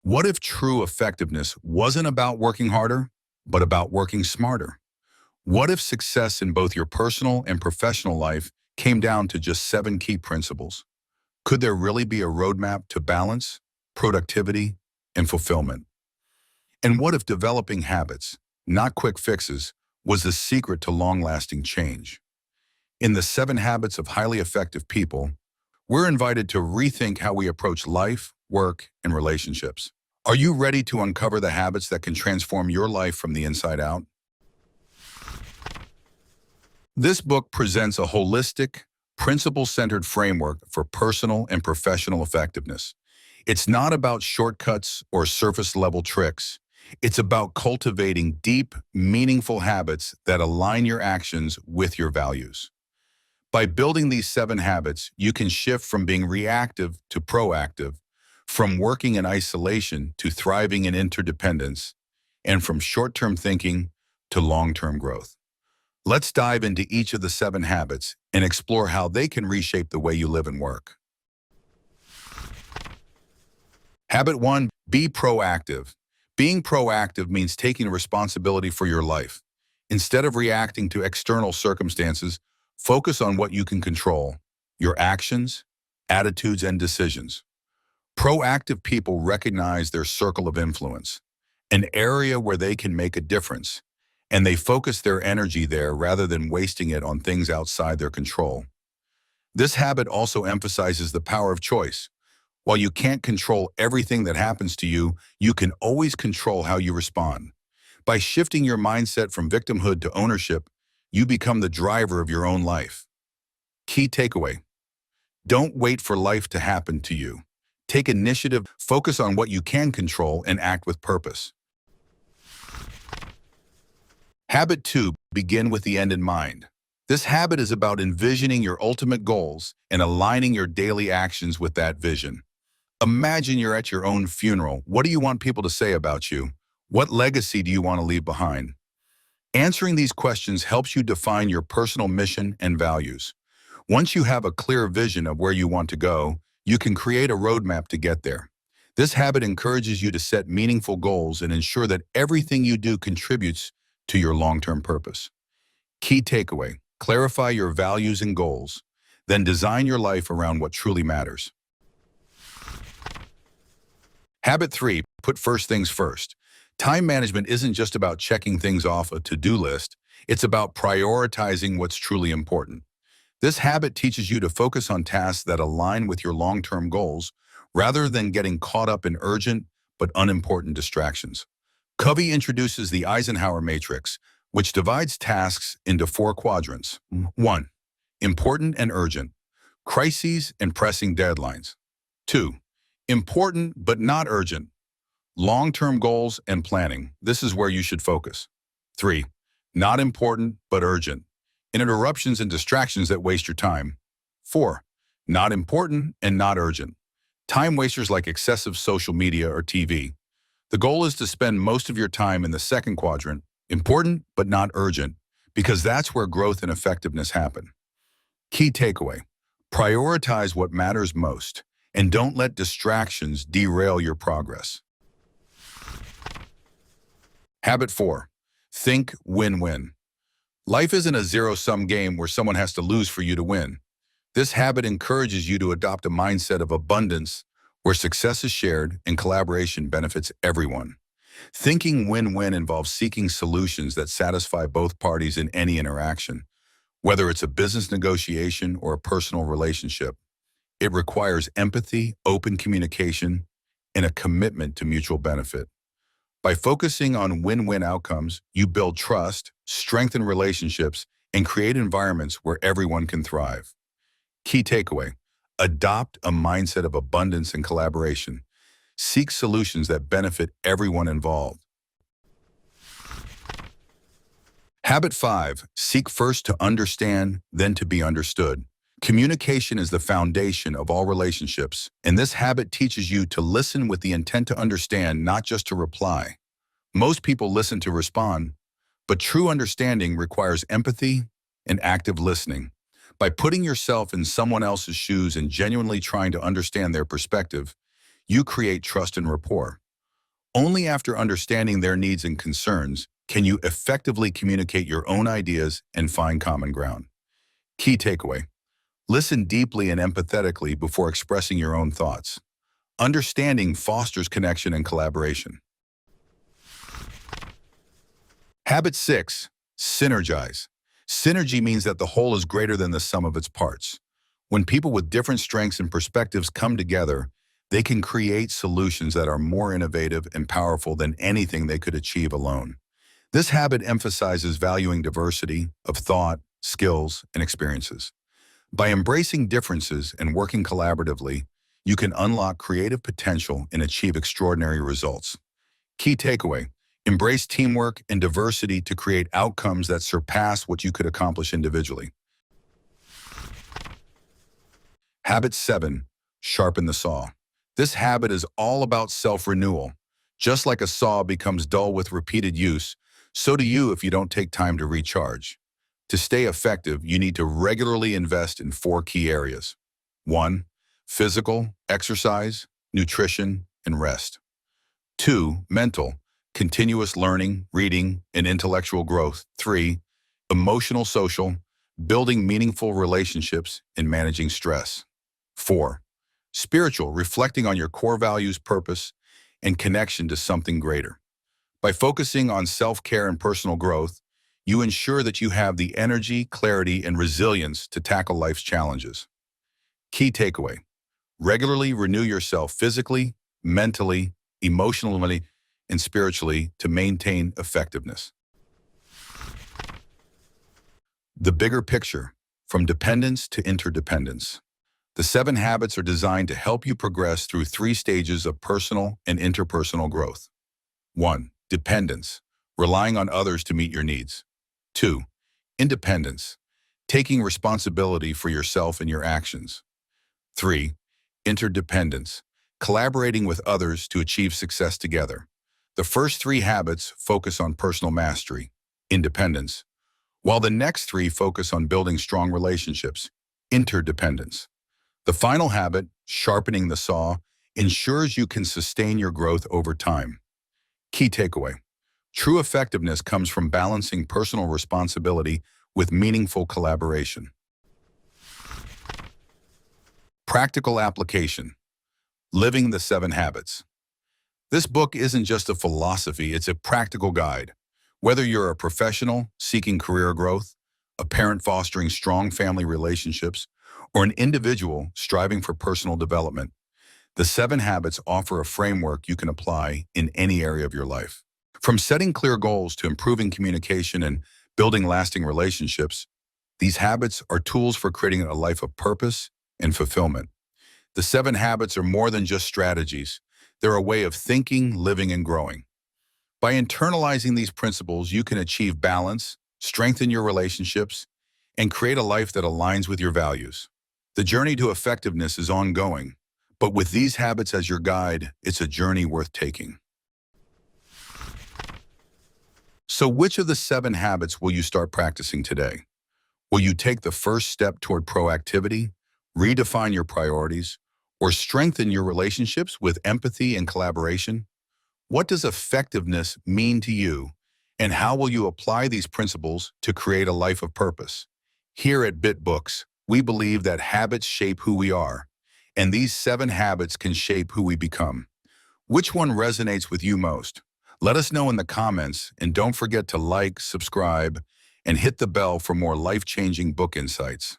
What if true effectiveness wasn't about working harder, but about working smarter? What if success in both your personal and professional life came down to just 7 key principles? Could there really be a roadmap to balance, productivity, and fulfillment? And what if developing habits, not quick fixes, was the secret to long-lasting change? In the 7 Habits of Highly Effective People, we're invited to rethink how we approach life, work, and relationships. Are you ready to uncover the habits that can transform your life from the inside out? This book presents a holistic, principle-centered framework for personal and professional effectiveness. It's not about shortcuts or surface-level tricks. It's about cultivating deep, meaningful habits that align your actions with your values. By building these 7 habits, you can shift from being reactive to proactive, from working in isolation to thriving in interdependence, and from short-term thinking to long-term growth. Let's dive into each of the 7 habits and explore how they can reshape the way you live and work. Habit 1, be proactive. Being proactive means taking responsibility for your life. Instead of reacting to external circumstances, focus on what you can control, your actions, attitudes, and decisions. Proactive people recognize their circle of influence, an area where they can make a difference, and they focus their energy there rather than wasting it on things outside their control. This habit also emphasizes the power of choice. While you can't control everything that happens to you, you can always control how you respond. By shifting your mindset from victimhood to ownership, you become the driver of your own life. Key takeaway: don't wait for life to happen to you. Take initiative, focus on what you can control, and act with purpose. Habit 2, begin with the end in mind. This habit is about envisioning your ultimate goals and aligning your daily actions with that vision. Imagine you're at your own funeral. What do you want people to say about you? What legacy do you want to leave behind? Answering these questions helps you define your personal mission and values. Once you have a clear vision of where you want to go, you can create a roadmap to get there. This habit encourages you to set meaningful goals and ensure that everything you do contributes to your long-term purpose. Key takeaway: clarify your values and goals, then design your life around what truly matters. Habit 3, put first things first. Time management isn't just about checking things off a to-do list. It's about prioritizing what's truly important. This habit teaches you to focus on tasks that align with your long-term goals rather than getting caught up in urgent but unimportant distractions. Covey introduces the Eisenhower matrix, which divides tasks into 4 quadrants. 1. Important and urgent. Crises and pressing deadlines. 2. Important but not urgent. Long-term goals and planning. This is where you should focus. 3. Not important but urgent. Interruptions and distractions that waste your time. 4. Not important and not urgent. Time wasters like excessive social media or TV. The goal is to spend most of your time in the second quadrant, important but not urgent, because that's where growth and effectiveness happen. Key takeaway: prioritize what matters most, and don't let distractions derail your progress. Habit 4, think win-win. Life isn't a zero-sum game where someone has to lose for you to win. This habit encourages you to adopt a mindset of abundance where success is shared and collaboration benefits everyone. Thinking win-win involves seeking solutions that satisfy both parties in any interaction, whether it's a business negotiation or a personal relationship. It requires empathy, open communication, and a commitment to mutual benefit. By focusing on win-win outcomes, you build trust, strengthen relationships, and create environments where everyone can thrive. Key takeaway: adopt a mindset of abundance and collaboration. Seek solutions that benefit everyone involved. Habit 5, seek first to understand, then to be understood. Communication is the foundation of all relationships, and this habit teaches you to listen with the intent to understand, not just to reply. Most people listen to respond, but true understanding requires empathy and active listening. By putting yourself in someone else's shoes and genuinely trying to understand their perspective, you create trust and rapport. Only after understanding their needs and concerns can you effectively communicate your own ideas and find common ground. Key takeaway: listen deeply and empathetically before expressing your own thoughts. Understanding fosters connection and collaboration. Habit 6. Synergize. Synergy means that the whole is greater than the sum of its parts. When people with different strengths and perspectives come together, they can create solutions that are more innovative and powerful than anything they could achieve alone. This habit emphasizes valuing diversity of thought, skills, and experiences. By embracing differences and working collaboratively, you can unlock creative potential and achieve extraordinary results. Key takeaway: embrace teamwork and diversity to create outcomes that surpass what you could accomplish individually. Habit 7. Sharpen the saw. This habit is all about self-renewal. Just like a saw becomes dull with repeated use, so do you if you don't take time to recharge. To stay effective, you need to regularly invest in 4 key areas. 1. Physical, exercise, nutrition, and rest. 2. Mental, continuous learning, reading, and intellectual growth. 3. Emotional, social, building meaningful relationships and managing stress. 4. Spiritual, reflecting on your core values, purpose, and connection to something greater. By focusing on self-care and personal growth, you ensure that you have the energy, clarity, and resilience to tackle life's challenges. Key takeaway: regularly renew yourself physically, mentally, emotionally, and spiritually to maintain effectiveness. The bigger picture: from dependence to interdependence. The 7 habits are designed to help you progress through 3 stages of personal and interpersonal growth. 1. Dependence, relying on others to meet your needs. 2. Independence, taking responsibility for yourself and your actions. 3. Interdependence, collaborating with others to achieve success together. The first 3 habits focus on personal mastery, independence, while the next 3 focus on building strong relationships, interdependence. The final habit, sharpening the saw, ensures you can sustain your growth over time. Key takeaway: true effectiveness comes from balancing personal responsibility with meaningful collaboration. Practical application: living the 7 habits. This book isn't just a philosophy, it's a practical guide. Whether you're a professional seeking career growth, a parent fostering strong family relationships, or an individual striving for personal development, the 7 habits offer a framework you can apply in any area of your life. From setting clear goals to improving communication and building lasting relationships, these habits are tools for creating a life of purpose and fulfillment. The 7 habits are more than just strategies. They're a way of thinking, living, and growing. By internalizing these principles, you can achieve balance, strengthen your relationships, and create a life that aligns with your values. The journey to effectiveness is ongoing, but with these habits as your guide, it's a journey worth taking. So which of the 7 habits will you start practicing today? Will you take the first step toward proactivity, redefine your priorities, or strengthen your relationships with empathy and collaboration? What does effectiveness mean to you, and how will you apply these principles to create a life of purpose? Here at BitBooks, we believe that habits shape who we are, and these 7 habits can shape who we become. Which one resonates with you most? Let us know in the comments, and don't forget to like, subscribe, and hit the bell for more life-changing book insights.